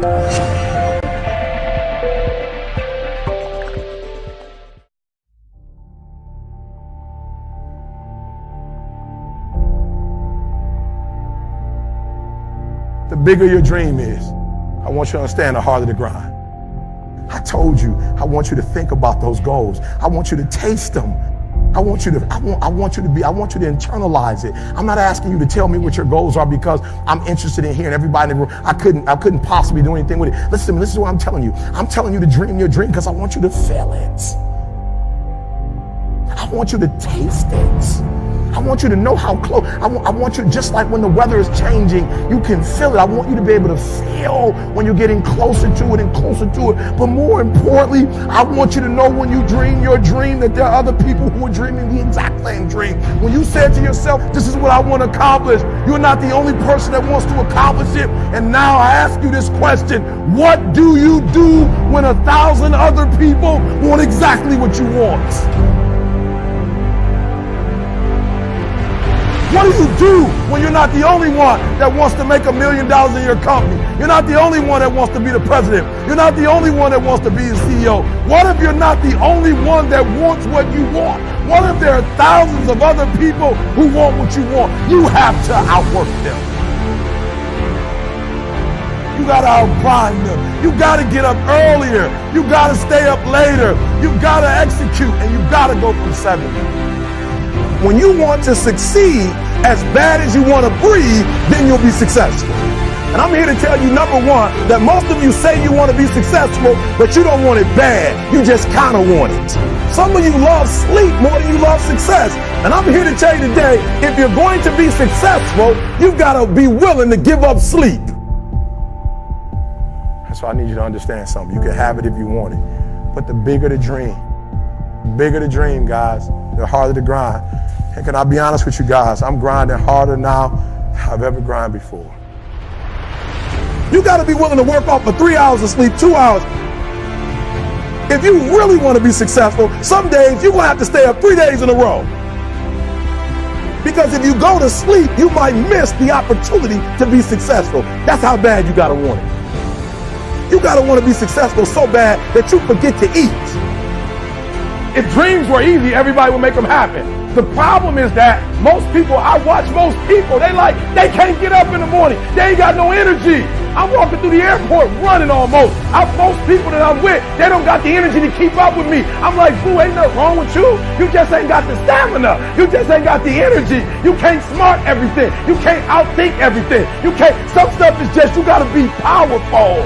The bigger your dream is, I want you to understand the harder the grind. I told you, I want you to think about those goals. I want you to taste them. I want you to internalize it. I'm not asking you to tell me what your goals are because I'm interested in hearing everybody in the room. I couldn't possibly do anything with it. Listen to me, this is what I'm telling you. I'm telling you to dream your dream because I want you to feel it. I want you to taste it. I want you to know how close. I want you, just like when the weather is changing, you can feel it. I want you to be able to feel when you're getting closer to it and closer to it. But more importantly, I want you to know when you dream your dream that there are other people who are dreaming the exact same dream. When you said to yourself, this is what I want to accomplish, you're not the only person that wants to accomplish it. And now I ask you this question: what do you do when 1,000 other people want exactly what you want? What do you do when you're not the only one that wants to make $1 million in your company? You're not the only one that wants to be the president. You're not the only one that wants to be the CEO. What if you're not the only one that wants what you want? What if there are thousands of other people who want what you want? You have to outwork them. You gotta outgrind them. You gotta get up earlier. You gotta stay up later. You gotta execute, and you gotta go from 70. When you want to succeed as bad as you want to breathe, then you'll be successful. And I'm here to tell you, number one, that most of you say you want to be successful, but you don't want it bad. You just kind of want it. Some of you love sleep more than you love success. And I'm here to tell you today, if you're going to be successful, you've got to be willing to give up sleep. That's why I need you to understand something. You can have it if you want it, but the bigger the dream, guys, the harder the grind. And can I be honest with you guys? I'm grinding harder now than I've ever grinded before. You got to be willing to work off for 3 hours of sleep, 2 hours. If you really want to be successful, some days you're going to have to stay up 3 days in a row. Because if you go to sleep, you might miss the opportunity to be successful. That's how bad you got to want it. You got to want to be successful so bad that you forget to eat. If dreams were easy, everybody would make them happen. The problem is that most people, I watch most people, they can't get up in the morning. They ain't got no energy. I'm walking through the airport running almost. Most people that I'm with, they don't got the energy to keep up with me. I'm like, boo, ain't nothing wrong with you. You just ain't got the stamina. You just ain't got the energy. You can't smart everything. You can't outthink everything. Some stuff is just, you gotta be powerful.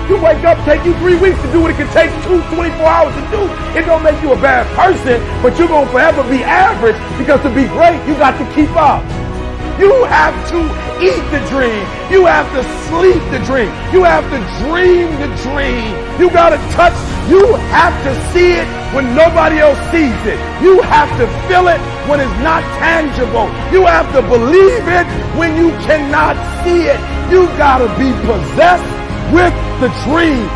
You wake up, take you 3 weeks to do what it can take 24 hours to do. It don't make you a bad person, but you're gonna forever be average, because to be great, you got to keep up. You have to eat the dream. You have to sleep the dream. You have to dream the dream. You gotta touch, you have to see it when nobody else sees it. You have to feel it when it's not tangible. You have to believe it when you cannot see it. You gotta be possessed with the dream.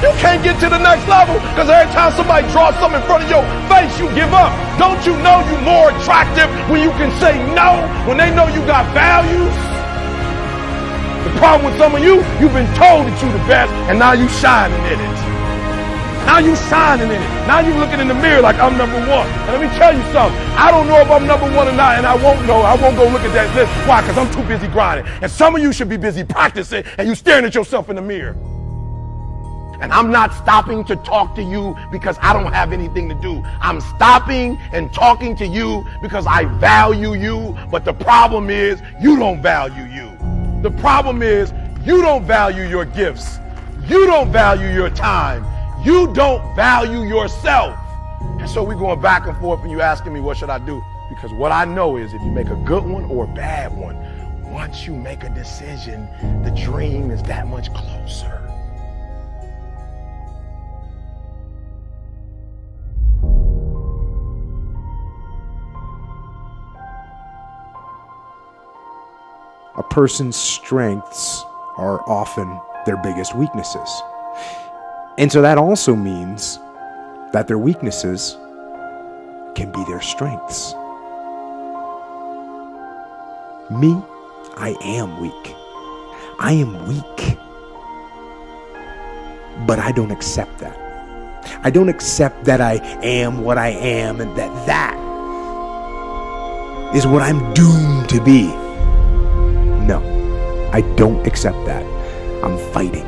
You can't get to the next level because every time somebody draws something in front of your face, you give up. Don't you know you're more attractive when you can say no, when they know you got values? The problem with some of you, you've been told that you're the best, and now you shining in it. Now you shining in it. Now you looking in the mirror like I'm number one. And let me tell you something. I don't know if I'm number one or not, and I won't know. I won't go look at that list. Why? Because I'm too busy grinding. And some of you should be busy practicing, and you staring at yourself in the mirror. And I'm not stopping to talk to you because I don't have anything to do. I'm stopping and talking to you because I value you. But the problem is you don't value you. The problem is you don't value your gifts. You don't value your time. You don't value yourself. And so we're going back and forth and you asking me, what should I do? Because what I know is if you make a good one or a bad one, once you make a decision, the dream is that much closer. A person's strengths are often their biggest weaknesses. And so that also means that their weaknesses can be their strengths. Me, I am weak. I am weak. But I don't accept that. I don't accept that I am what I am and that is what I'm doomed to be. No, I don't accept that. I'm fighting.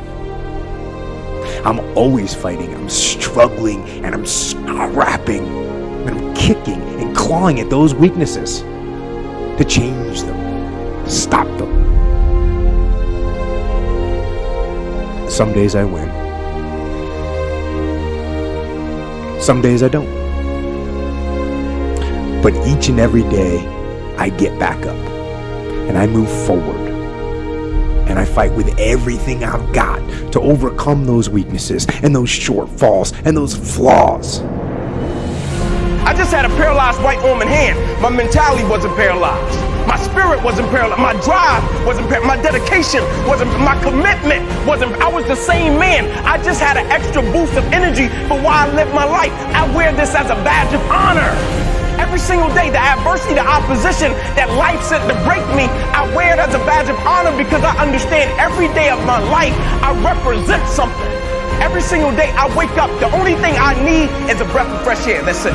I'm always fighting. I'm struggling and I'm scrapping and I'm kicking and clawing at those weaknesses to change them, to stop them. Some days I win. Some days I don't. But each and every day, I get back up and I move forward and I fight with everything I've got to overcome those weaknesses and those shortfalls and those flaws. I just had a paralyzed right arm and hand. My mentality wasn't paralyzed. My spirit wasn't paralyzed. My drive wasn't paralyzed. My dedication wasn't, my commitment wasn't. I was the same man. I just had an extra boost of energy for why I live my life. I wear this as a badge of honor. Every single day, the adversity, the opposition that life sent to break me, I wear it as a badge of honor because I understand every day of my life, I represent something. Every single day I wake up, the only thing I need is a breath of fresh air. That's it.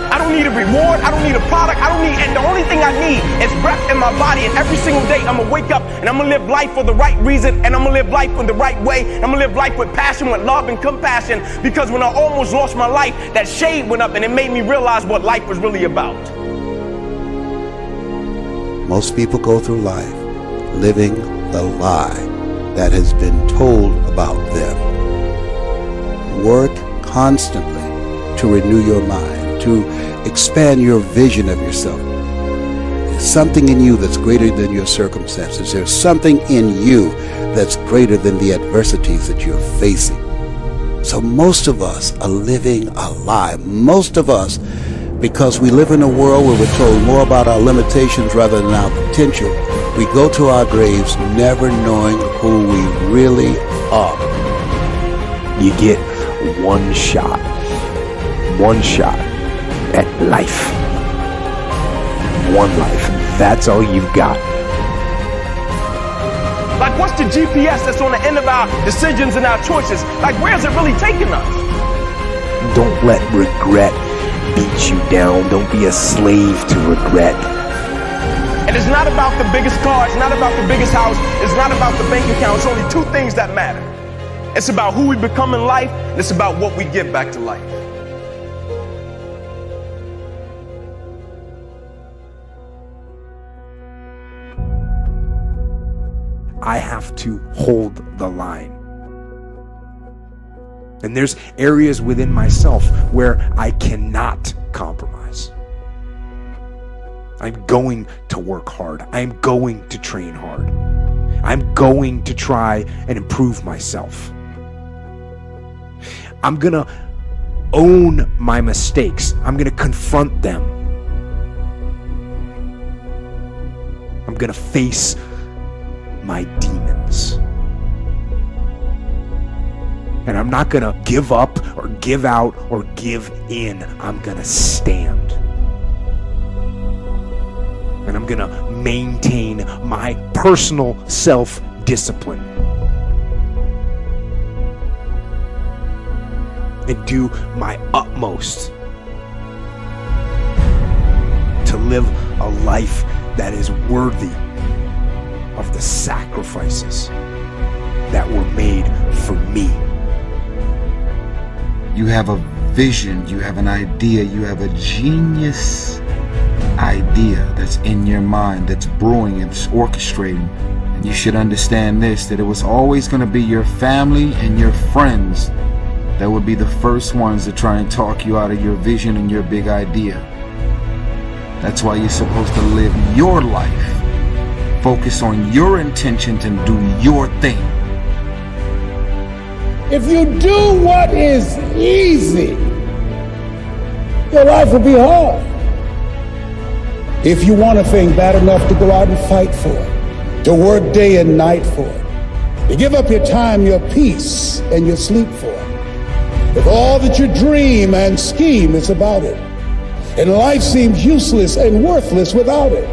I don't need a reward. I don't need a product. And the only thing I need is breath in my body. And every single day I'm gonna wake up and I'm gonna live life for the right reason. And I'm gonna live life in the right way. And I'm gonna live life with passion, with love and compassion. Because when I almost lost my life, that shade went up and it made me realize what life was really about. Most people go through life living the lie that has been told about them. Work constantly to renew your mind, to expand your vision of yourself. There's something in you that's greater than your circumstances. There's something in you that's greater than the adversities that you're facing. So most of us are living a lie. Most of us, because we live in a world where we're told more about our limitations rather than our potential, we go to our graves never knowing who we really are. You get one shot at life. One life. That's all you've got. Like, what's the GPS that's on the end of our decisions and our choices? Like, where's it really taking us? Don't let regret beat you down. Don't be a slave to regret. And it's not about the biggest car. It's not about the biggest house. It's not about the bank account. It's only two things that matter. It's about who we become in life, and it's about what we give back to life. I have to hold the line. And there's areas within myself where I cannot compromise. I'm going to work hard. I'm going to train hard. I'm going to try and improve myself. I'm going to own my mistakes. I'm going to confront them. I'm going to face my demons. And I'm not going to give up or give out or give in. I'm going to stand. And I'm going to maintain my personal self-discipline. And do my utmost to live a life that is worthy of the sacrifices that were made for me. You have a vision, you have an idea, you have a genius idea that's in your mind, that's brewing, it's orchestrating. And you should understand this, that it was always going to be your family and your friends that would be the first ones to try and talk you out of your vision and your big idea. That's why you're supposed to live your life. Focus on your intentions and do your thing. If you do what is easy, your life will be hard. If you want a thing bad enough to go out and fight for it, to work day and night for it, to give up your time, your peace, and your sleep for it, if all that you dream and scheme is about it, and life seems useless and worthless without it,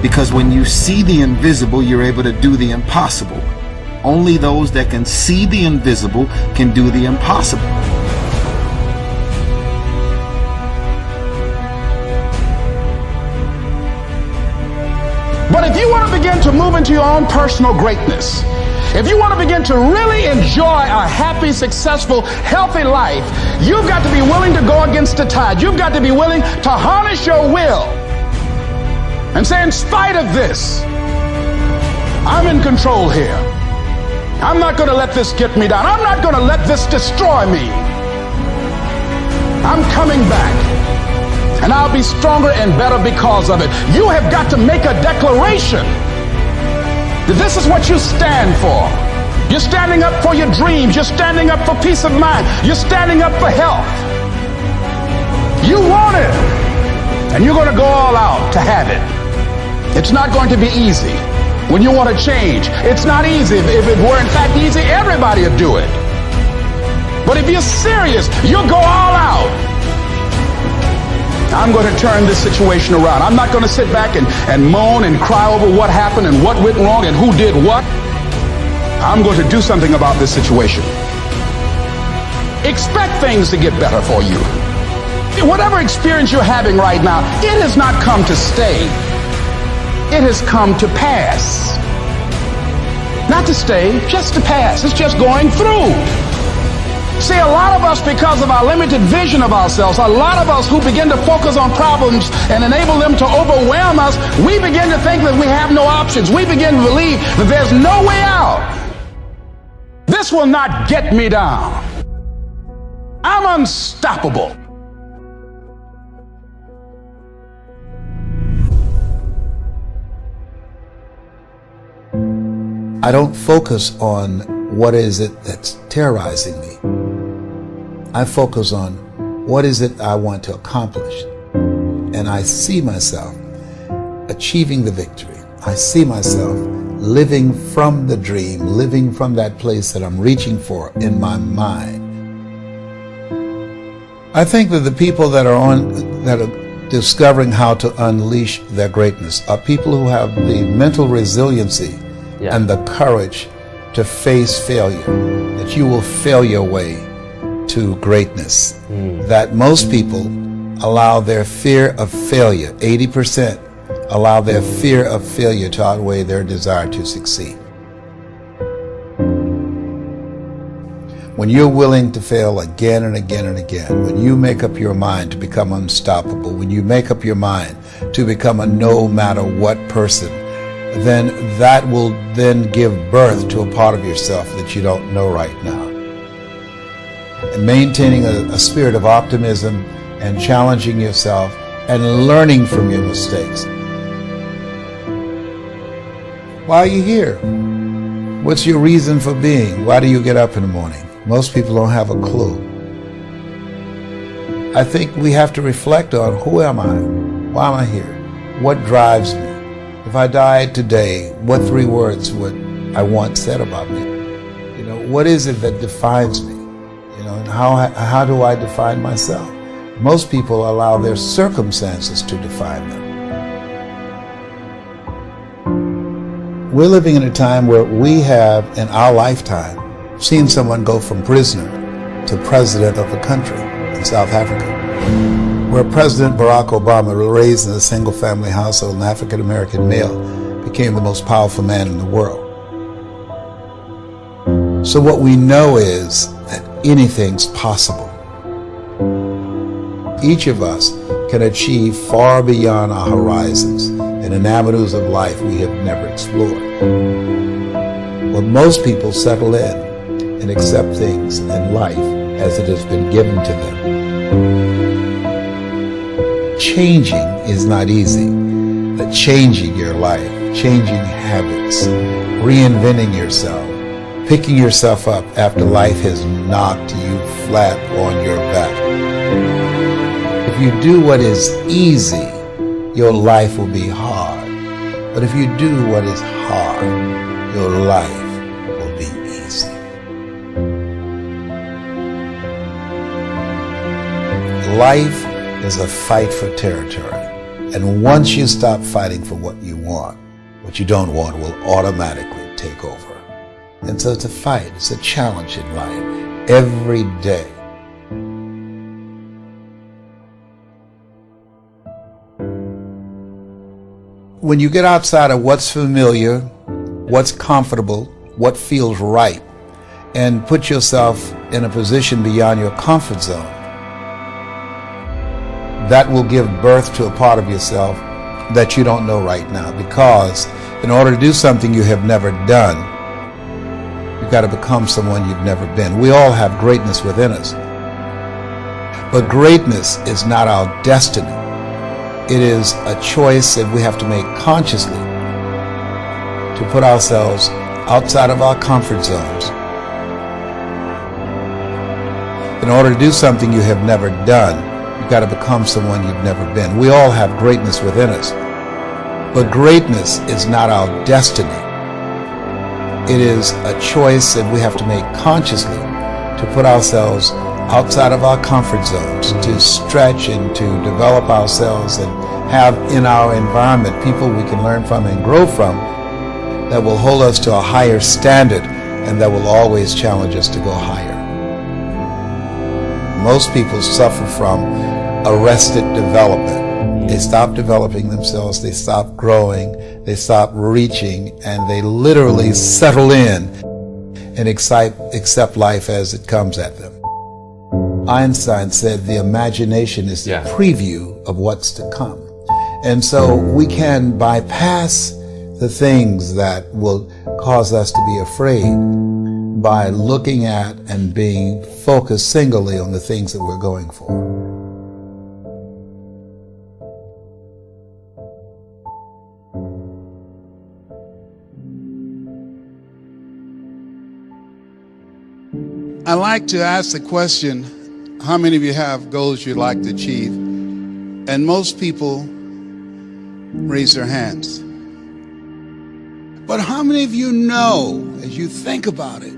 Because when you see the invisible, you're able to do the impossible. Only those that can see the invisible can do the impossible. But if you want to begin to move into your own personal greatness, if you want to begin to really enjoy a happy, successful, healthy life, you've got to be willing to go against the tide. You've got to be willing to harness your will and say, in spite of this, I'm in control here. I'm not going to let this get me down. I'm not going to let this destroy me. I'm coming back. And I'll be stronger and better because of it. You have got to make a declaration that this is what you stand for. You're standing up for your dreams. You're standing up for peace of mind. You're standing up for health. You want it, and you're going to go all out to have it. It's not going to be easy. When you want to change, it's not easy. If it were in fact easy, everybody would do it. But if you're serious, you'll go all out. I'm going to turn this situation around. I'm not going to sit back and moan and cry over what happened and what went wrong and who did what. I'm going to do something about this situation. Expect things to get better for you. Whatever experience you're having right now, it has not come to stay. It has come to pass. Not to stay, just to pass. It's just going through. See, a lot of us, because of our limited vision of ourselves, a lot of us who begin to focus on problems and enable them to overwhelm us, we begin to think that we have no options. We begin to believe that there's no way out. This will not get me down. I'm unstoppable. I don't focus on what is it that's terrorizing me. I focus on what is it I want to accomplish. And I see myself achieving the victory. I see myself living from the dream, living from that place that I'm reaching for in my mind. I think that the people that are discovering how to unleash their greatness are people who have the mental resiliency and the courage to face failure, that you will fail your way to greatness. That most people allow their fear of failure, 80%, allow their fear of failure to outweigh their desire to succeed. When you're willing to fail again and again and again, when you make up your mind to become unstoppable, when you make up your mind to become a no matter what person, then that will then give birth to a part of yourself that you don't know right now. And maintaining a spirit of optimism and challenging yourself and learning from your mistakes. Why are you here? What's your reason for being? Why do you get up in the morning? Most people don't have a clue. I think we have to reflect on, who am I? Why am I here? What drives me? If I died today, what 3 words would I want said about me? You know, what is it that defines me? You know, and how do I define myself? Most people allow their circumstances to define them. We're living in a time where we have, in our lifetime, seen someone go from prisoner to president of a country in South Africa, where President Barack Obama, raised in a single-family household, an African-American male, became the most powerful man in the world. So what we know is that anything's possible. Each of us can achieve far beyond our horizons and in avenues of life we have never explored. But most people settle in and accept things in life as it has been given to them. Changing is not easy, but changing your life, changing habits, reinventing yourself, picking yourself up after life has knocked you flat on your back. If you do what is easy, your life will be hard. But if you do what is hard, your life will be easy. Life is a fight for territory. And once you stop fighting for what you want, what you don't want will automatically take over. And so it's a fight, it's a challenge in life every day. When you get outside of what's familiar, what's comfortable, what feels right, and put yourself in a position beyond your comfort zone, that will give birth to a part of yourself that you don't know right now. Because in order to do something you have never done, you've got to become someone you've never been. We all have greatness within us. But greatness is not our destiny. It is a choice that we have to make consciously to put ourselves outside of our comfort zones. In order to do something you have never done, you've got to become someone you've never been. We all have greatness within us. But greatness is not our destiny. It is a choice that we have to make consciously to put ourselves outside of our comfort zones, to stretch and to develop ourselves and have in our environment people we can learn from and grow from that will hold us to a higher standard and that will always challenge us to go higher. Most people suffer from arrested development. They stop developing themselves, they stop growing, they stop reaching, and they literally settle in and accept life as it comes at them. Einstein said the imagination is the preview of what's to come. And so we can bypass the things that will cause us to be afraid by looking at and being focused singly on the things that we're going for. I like to ask the question, how many of you have goals you'd like to achieve? And most people raise their hands. But how many of you know, as you think about it,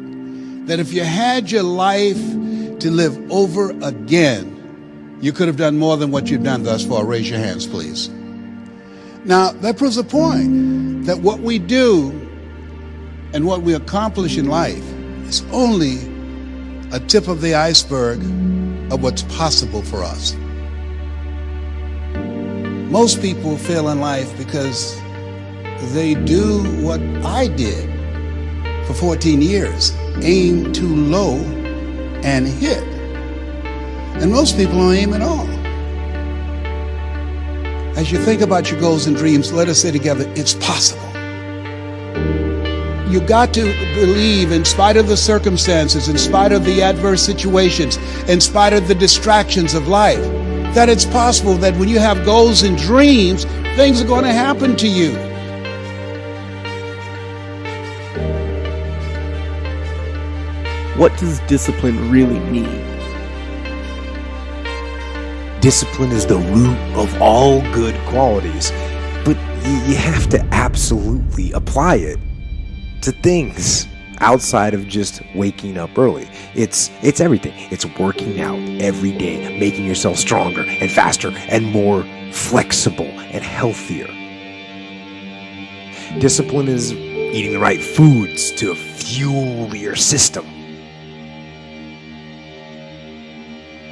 that if you had your life to live over again, you could have done more than what you've done thus far? Raise your hands, please. Now, that proves a point that what we do and what we accomplish in life is only a tip of the iceberg of what's possible for us. Most people fail in life because they do what I did for 14 years, aim too low and hit. And most people don't aim at all. As you think about your goals and dreams, let us say together, it's possible. You got to believe, in spite of the circumstances, in spite of the adverse situations, in spite of the distractions of life, that it's possible that when you have goals and dreams, things are going to happen to you. What does discipline really mean? Discipline is the root of all good qualities, but you have to absolutely apply it to things outside of just waking up early. It's everything. It's working out every day, making yourself stronger and faster and more flexible and healthier. Discipline is eating the right foods to fuel your system.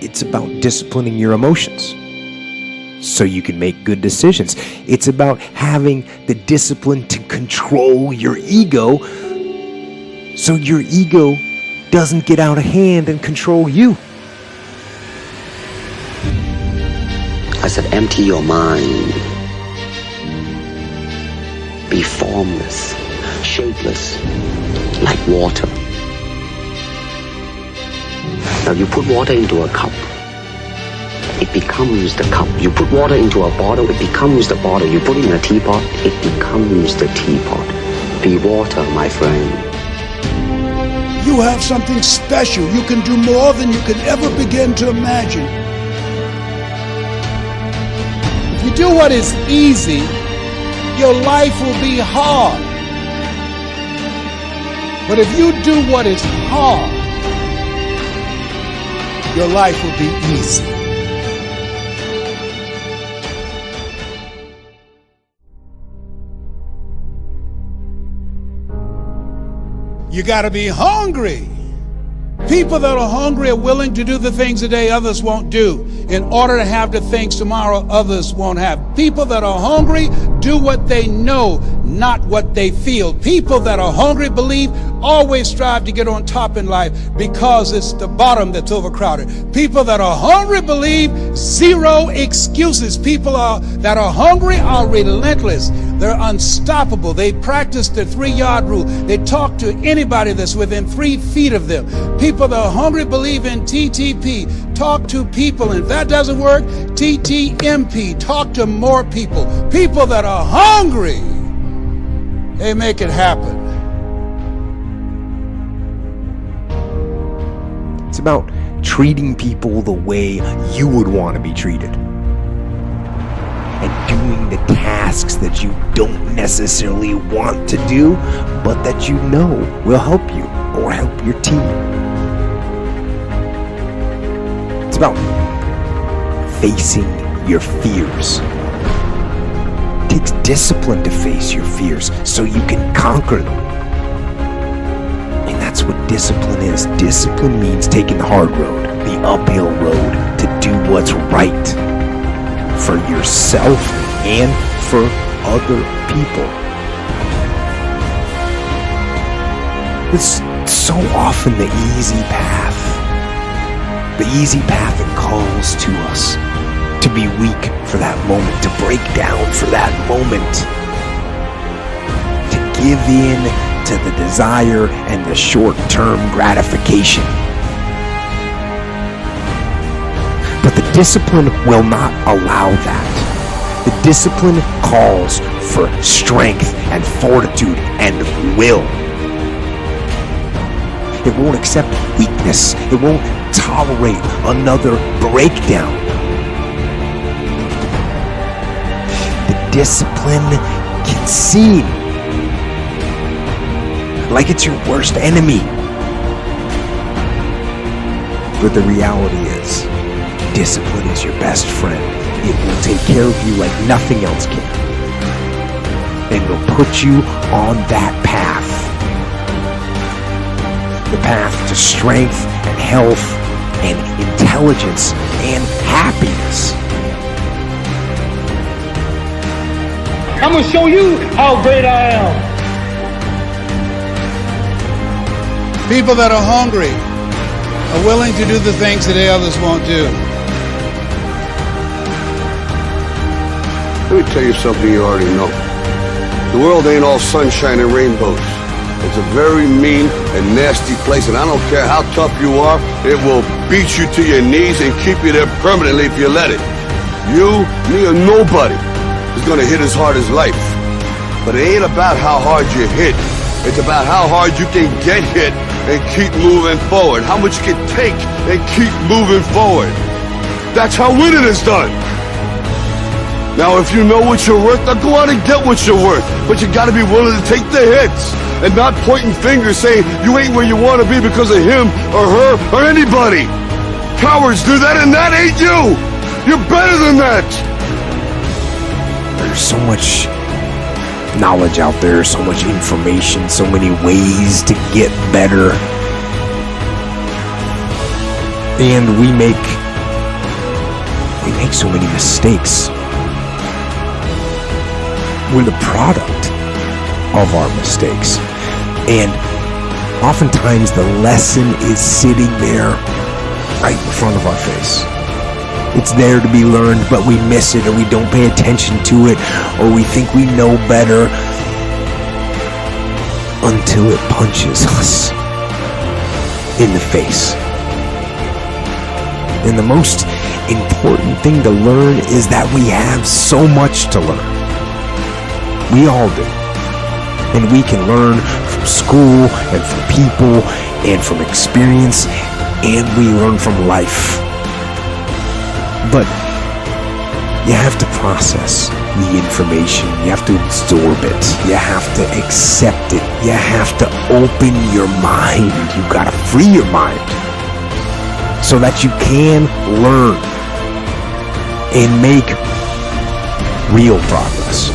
It's about disciplining your emotions so you can make good decisions. It's about having the discipline to control your ego so your ego doesn't get out of hand and control you. I said, empty your mind. Be formless, shapeless, like water. Now you put water into a cup, it becomes the cup. You put water into a bottle, it becomes the bottle. You put it in a teapot, it becomes the teapot. Be water, my friend. You have something special. You can do more than you could ever begin to imagine. If you do what is easy, your life will be hard. But if you do what is hard, your life will be easy. You got to be hungry. People that are hungry are willing to do the things today others won't do in order to have the things tomorrow others won't have. People that are hungry do what they know, not what they feel. People that are hungry believe always strive to get on top in life because it's the bottom that's overcrowded. People that are hungry believe zero excuses. People that are hungry are relentless. They're unstoppable. They practice the 3-yard rule. They talk to anybody that's within 3 feet of them. People that are hungry believe in TTP. Talk to people. And if that doesn't work, TTMP. Talk to more people. People that are hungry, they make it happen. It's about treating people the way you would want to be treated. And doing the tasks that you don't necessarily want to do, but that you know will help you or help your team. It's about facing your fears. It takes discipline to face your fears so you can conquer them. And that's what discipline is. Discipline means taking the hard road, the uphill road, to do what's right for yourself and for other people. It's so often the easy path. The easy path that calls to us to be weak for that moment, to break down for that moment, to give in to the desire and the short-term gratification. But the discipline will not allow that. The discipline calls for strength and fortitude and will. It won't accept weakness. It won't tolerate another breakdown. The discipline can seem like it's your worst enemy. But the reality is, discipline is your best friend. It will take care of you like nothing else can. And will put you on that path. The path to strength and health and intelligence and happiness. I'm gonna show you how great I am. People that are hungry are willing to do the things that others won't do. Let me tell you something you already know. The world ain't all sunshine and rainbows. It's a very mean and nasty place, and I don't care how tough you are, it will beat you to your knees and keep you there permanently if you let it. You, me, or nobody is gonna hit as hard as life. But it ain't about how hard you hit. It's about how hard you can get hit and keep moving forward. How much you can take and keep moving forward. That's how winning is done. Now, if you know what you're worth, now go out and get what you're worth. But you gotta be willing to take the hits and not pointing fingers saying you ain't where you want to be because of him or her or anybody. Cowards do that, and that ain't you. You're better than that. There's so much knowledge out there, so much information, so many ways to get better. And we make so many mistakes. We're the product of our mistakes. And oftentimes the lesson is sitting there right in front of our face. It's there to be learned, but we miss it, or we don't pay attention to it, or we think we know better until it punches us in the face. And the most important thing to learn is that we have so much to learn. We all do. And we can learn from school and from people and from experience, and we learn from life. But you have to process the information. You have to absorb it. You have to accept it. You have to open your mind. You gotta free your mind so that you can learn and make real progress.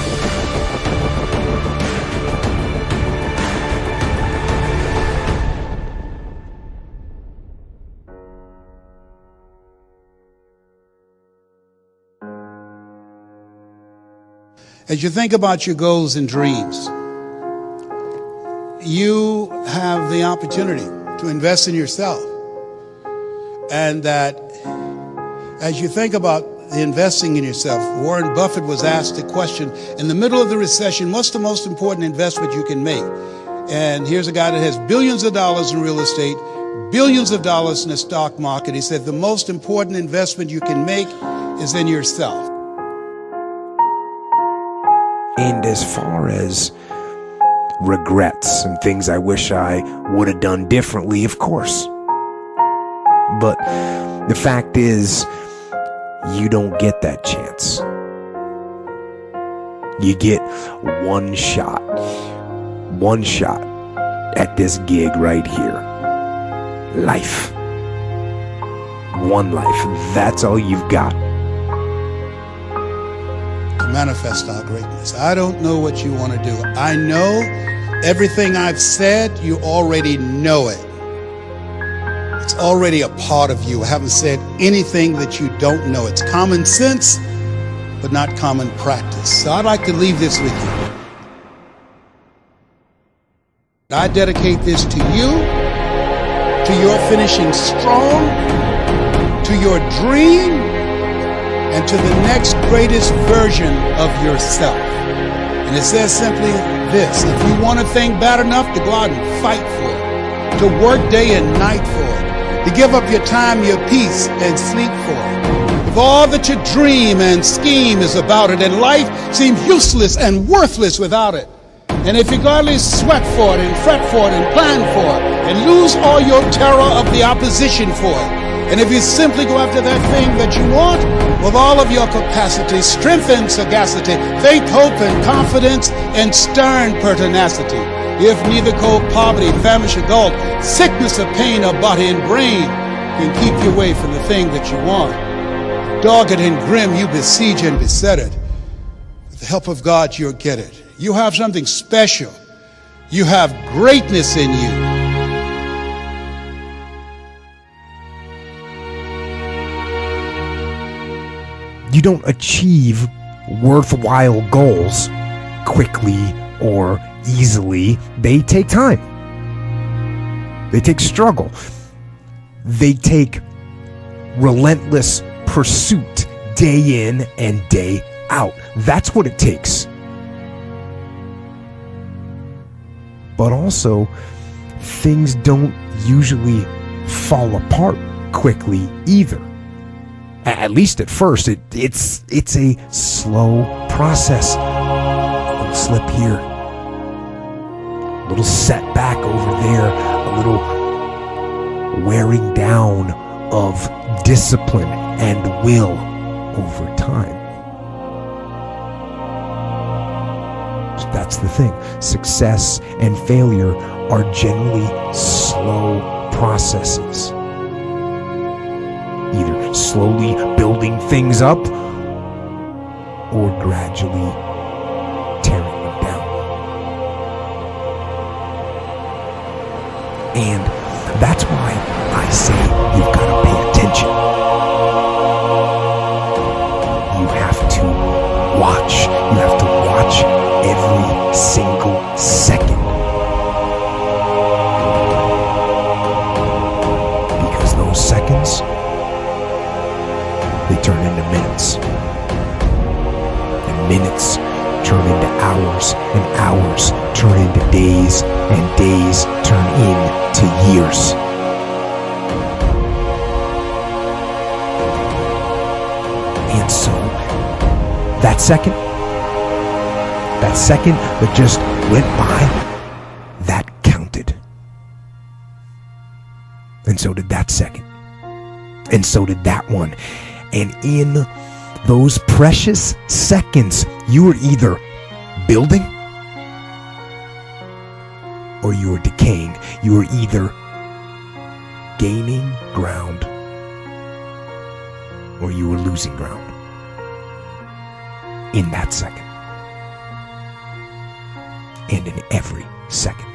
As you think about your goals and dreams, you have the opportunity to invest in yourself. And that as you think about investing in yourself, Warren Buffett was asked the question, in the middle of the recession, what's the most important investment you can make? And here's a guy that has billions of dollars in real estate, billions of dollars in the stock market. He said the most important investment you can make is in yourself. And as far as regrets and things I wish I would have done differently, of course. But the fact is, you don't get that chance. You get one shot at this gig right here. Life. One life. That's all you've got. To manifest our greatness. I don't know what you want to do. I know everything I've said, you already know it. It's already a part of you. I haven't said anything that you don't know. It's common sense, but not common practice. So I'd like to leave this with you. I dedicate this to you, to your finishing strong, to your dream, and to the next greatest version of yourself. And it says simply this: if you want a thing bad enough, to go out and fight for it, to work day and night for it, to give up your time, your peace, and sleep for it. If all that you dream and scheme is about it, and life seems useless and worthless without it, and if you gladly sweat for it and fret for it and plan for it and lose all your terror of the opposition for it, and if you simply go after that thing that you want with all of your capacity, strength and sagacity, faith, hope and confidence, and stern pertinacity, if neither cold poverty, famish or gulf, sickness or pain of body and brain can keep you away from the thing that you want, dogged and grim you besiege and beset it. With the help of God, you'll get it. You have something special. You have greatness in you. You don't achieve worthwhile goals quickly or easily. They take time. They take struggle. They take relentless pursuit day in and day out. That's what it takes. But also, things don't usually fall apart quickly either. At least at first, it's a slow process. A little slip here, a little setback over there, a little wearing down of discipline and will over time. That's the thing. Success and failure are generally slow processes. Either slowly building things up or gradually tearing them down. And that's why I say you've got to pay attention. You have to watch. You have to watch every single second. Because those seconds, they turn into minutes. And minutes turn into hours. And hours turn into days. And days turn into years. And so, that second that just went by, that counted. And so did that second. And so did that one. And in those precious seconds, you were either building or you were decaying. You were either gaining ground or you were losing ground in that second. And in every second.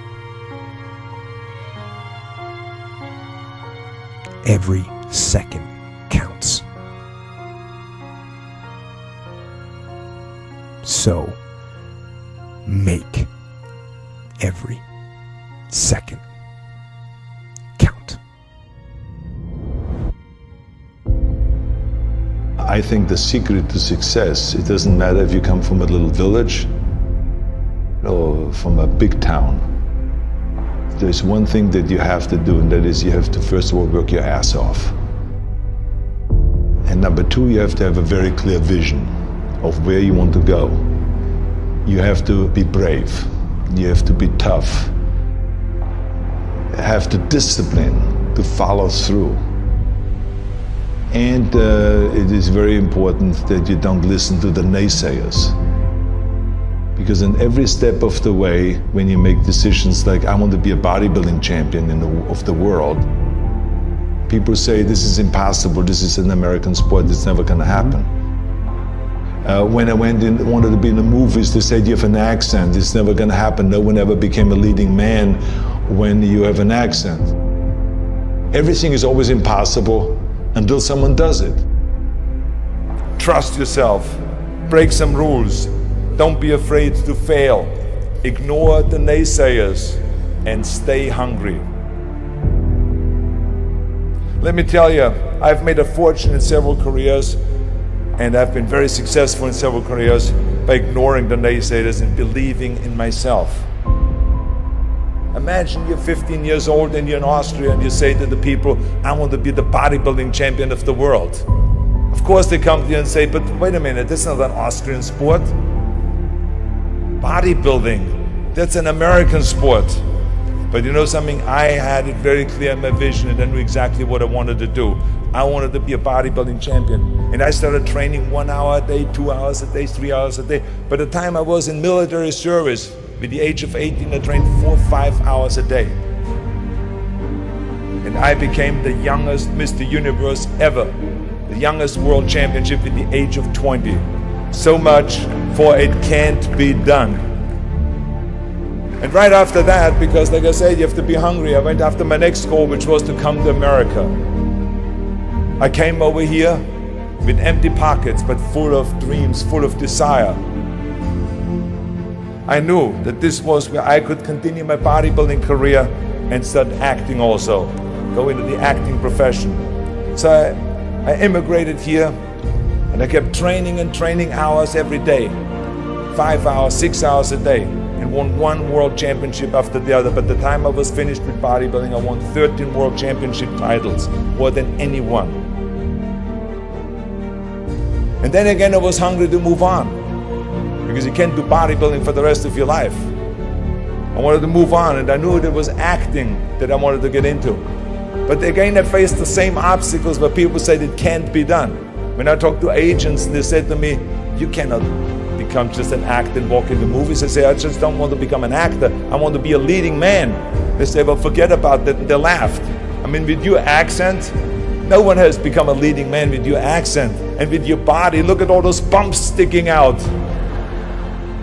Every second counts. So, make every second count. I think the secret to success, it doesn't matter if you come from a little village or from a big town. There's one thing that you have to do, and that is you have to first of all work your ass off. And number two, you have to have a very clear vision of where you want to go. You have to be brave. You have to be tough. You have to discipline to follow through. And it is very important that you don't listen to the naysayers. Because in every step of the way, when you make decisions like, I want to be a bodybuilding champion of the world, people say, this is impossible, this is an American sport, it's never going to happen. When I wanted to be in the movies, they said, you have an accent, it's never going to happen. No one ever became a leading man when you have an accent. Everything is always impossible until someone does it. Trust yourself, break some rules, don't be afraid to fail, ignore the naysayers, and stay hungry. Let me tell you, I've made a fortune in several careers, and I've been very successful in several careers by ignoring the naysayers and believing in myself. Imagine you're 15 years old and you're in Austria and you say to the people, I want to be the bodybuilding champion of the world. Of course they come to you and say, but wait a minute, that's not an Austrian sport. Bodybuilding, that's an American sport. But you know something, I had it very clear in my vision and I knew exactly what I wanted to do. I wanted to be a bodybuilding champion. And I started training 1 hour a day, 2 hours a day, 3 hours a day. By the time I was in military service, with the age of 18, I trained 4 or 5 hours a day. And I became the youngest Mr. Universe ever. The youngest world championship at the age of 20. So much for it can't be done. And right after that, because like I said, you have to be hungry, I went after my next goal, which was to come to America. I came over here with empty pockets, but full of dreams, full of desire. I knew that this was where I could continue my bodybuilding career and start acting also, go into the acting profession. So I immigrated here and I kept training and training hours every day, 5 hours, 6 hours a day, and won one world championship after the other. By the time I was finished with bodybuilding, I won 13 world championship titles, more than anyone. And then again, I was hungry to move on, because you can't do bodybuilding for the rest of your life. I wanted to move on, and I knew there was acting that I wanted to get into. But again, I faced the same obstacles where people said it can't be done. When I talked to agents, they said to me, you cannot become just an actor and walk into movies. I say, I just don't want to become an actor. I want to be a leading man. They say, well, forget about that. And they laughed. I mean, with your accent, no one has become a leading man with your accent. And with your body, look at all those bumps sticking out.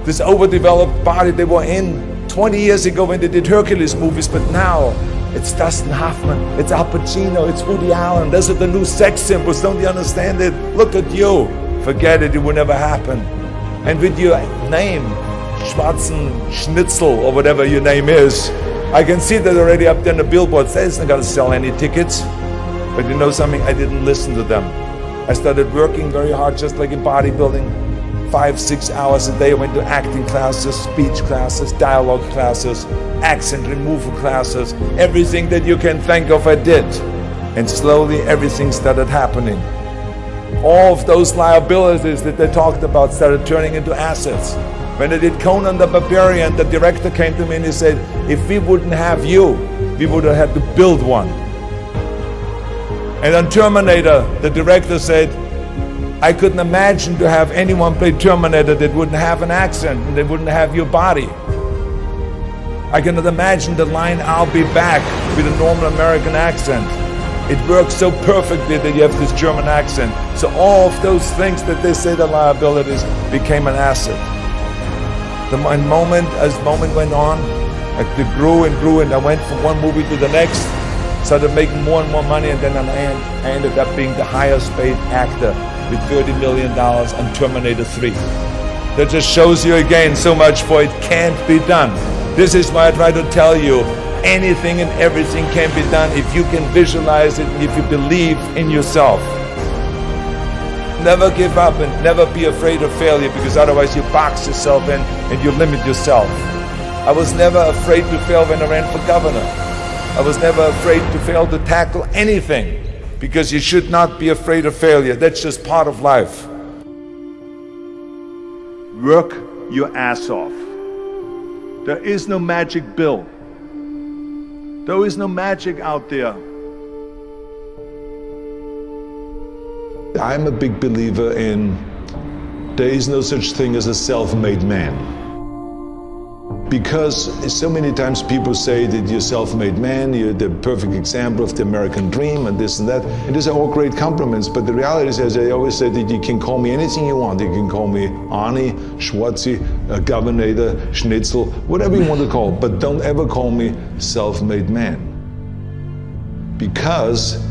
This overdeveloped body they were in 20 years ago when they did Hercules movies, but now it's Dustin Hoffman, it's Al Pacino, it's Woody Allen. Those are the new sex symbols. Don't you understand it? Look at you. Forget it, it will never happen. And with your name, Schwarzen Schnitzel, or whatever your name is, I can see that already up there on the billboards. They're not going to sell any tickets. But you know something? I didn't listen to them. I started working very hard, just like in bodybuilding. 5, 6 hours a day. I went to acting classes, speech classes, dialogue classes, accent removal classes. Everything that you can think of, I did. And slowly everything started happening. All of those liabilities that they talked about started turning into assets. When I did Conan the Barbarian, the director came to me and he said, if we wouldn't have you, we would have had to build one. And on Terminator, the director said, I couldn't imagine to have anyone play Terminator that wouldn't have an accent and that wouldn't have your body. I cannot imagine the line, I'll be back, with a normal American accent. It works so perfectly that you have this German accent. So all of those things that they say the liabilities became an asset. As moment went on, it grew and grew, and I went from one movie to the next, started making more and more money, and then I ended up being the highest paid actor with $30 million on Terminator 3. That just shows you again so much for it can't be done. This is why I try to tell you, anything and everything can be done if you can visualize it and if you believe in yourself. Never give up and never be afraid of failure, because otherwise you box yourself in and you limit yourself. I was never afraid to fail when I ran for governor. I was never afraid to fail to tackle anything, because you should not be afraid of failure. That's just part of life. Work your ass off. There is no magic bill. There is no magic out there. I'm a big believer in there is no such thing as a self-made man. Because so many times people say that you're a self-made man, you're the perfect example of the American dream and this and that. And these are all great compliments, but the reality is, as I always say, that you can call me anything you want. You can call me Arnie, Schwarzi, Governator, Schnitzel, whatever you want to call, but don't ever call me self-made man. Because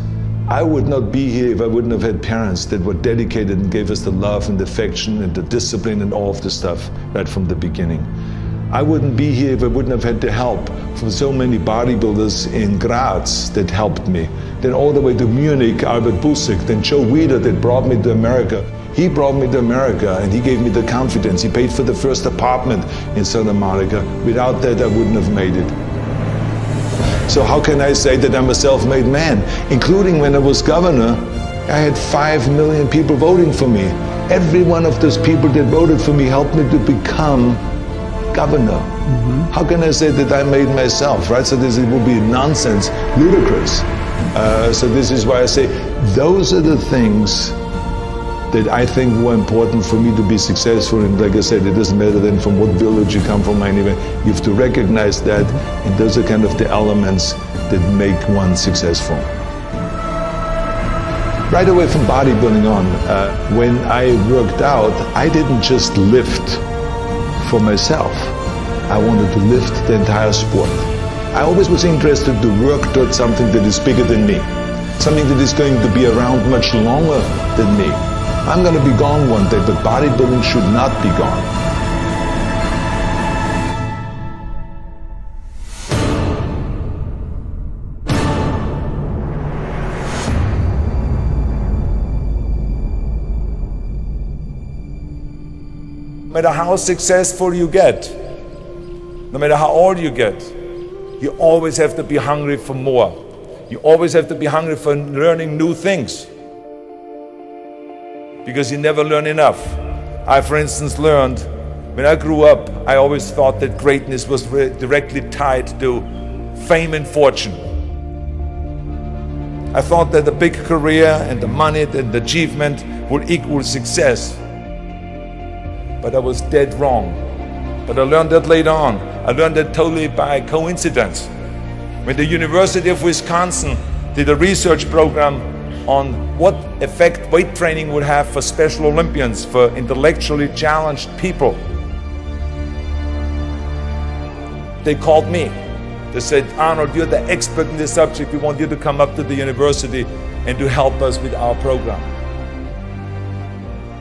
I would not be here if I wouldn't have had parents that were dedicated and gave us the love and the affection and the discipline and all of the stuff right from the beginning. I wouldn't be here if I wouldn't have had the help from so many bodybuilders in Graz that helped me. Then all the way to Munich, Albert Busek, then Joe Weider that brought me to America. He brought me to America and he gave me the confidence. He paid for the first apartment in Santa Monica. Without that, I wouldn't have made it. So how can I say that I'm a self-made man? Including when I was governor, I had 5 million people voting for me. Every one of those people that voted for me helped me to become governor. How can I say that I made myself, right? So this would be nonsense, ludicrous. So this is why I say those are the things that I think were important for me to be successful. And like I said, it doesn't matter then from what village you come from, anyway. You have to recognize that, and those are kind of the elements that make one successful. Right away from bodybuilding on, when I worked out, I didn't just lift for myself. I wanted to lift the entire sport. I always was interested to work towards something that is bigger than me, something that is going to be around much longer than me. I'm going to be gone one day, but bodybuilding should not be gone. No matter how successful you get, no matter how old you get, you always have to be hungry for more. You always have to be hungry for learning new things, because you never learn enough. I, for instance, learned when I grew up, I always thought that greatness was directly tied to fame and fortune. I thought that the big career and the money and the achievement would equal success. But I was dead wrong. But I learned that later on. I learned that totally by coincidence. When the University of Wisconsin did a research program on what effect weight training would have for Special Olympians, for intellectually challenged people, they called me. They said, Arnold, you're the expert in this subject. We want you to come up to the university and to help us with our program,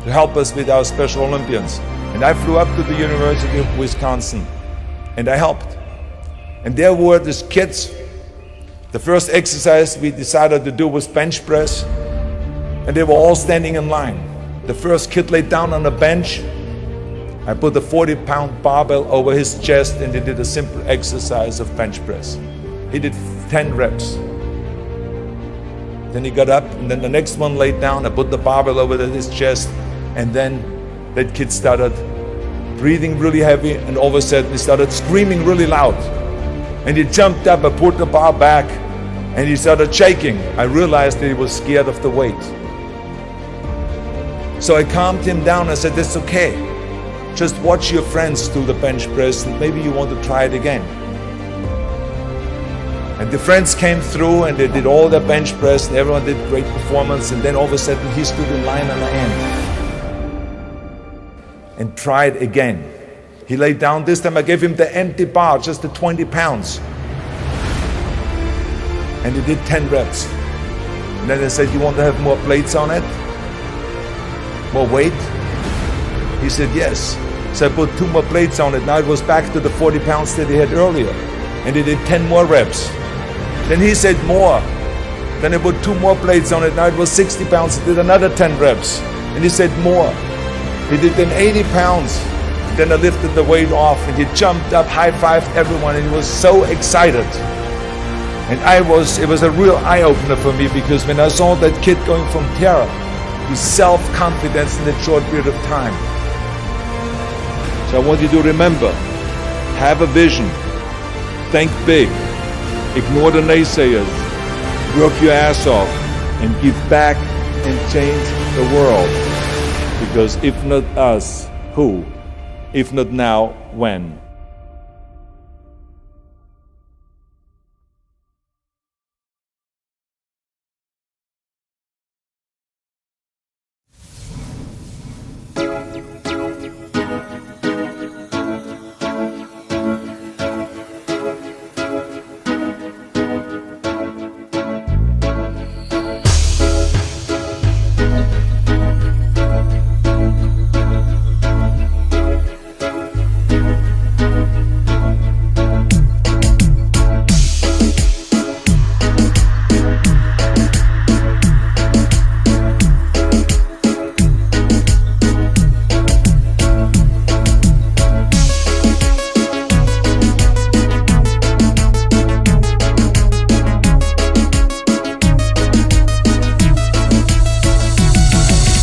to help us with our Special Olympians. And I flew up to the University of Wisconsin and I helped. And there were these kids. The first exercise we decided to do was bench press, and they were all standing in line. The first kid laid down on a bench. I put a 40-pound barbell over his chest and he did a simple exercise of bench press. He did 10 reps. Then he got up, and then the next one laid down. I put the barbell over his chest, and then that kid started breathing really heavy, and all of a sudden he started screaming really loud. And he jumped up, I put the bar back, and he started shaking. I realized that he was scared of the weight. So I calmed him down. I said, that's okay. Just watch your friends do the bench press, and maybe you want to try it again. And the friends came through and they did all their bench press, and everyone did great performance. And then all of a sudden he stood in line on the end and tried again. He laid down. This time I gave him the empty bar, just the 20 pounds. And he did 10 reps. And then I said, you want to have more plates on it? More weight? He said, yes. So I put 2 more plates on it. Now it was back to the 40 pounds that he had earlier. And he did 10 more reps. Then he said more. Then I put 2 more plates on it. Now it was 60 pounds. He did another 10 reps. And he said more. He did then 80 pounds. Then I lifted the weight off and he jumped up, high-fived everyone, and he was so excited. And it was a real eye-opener for me, because when I saw that kid going from terror to self-confidence in that short period of time. So I want you to remember, have a vision, think big, ignore the naysayers, work your ass off, and give back and change the world. Because if not us, who? If not now, when?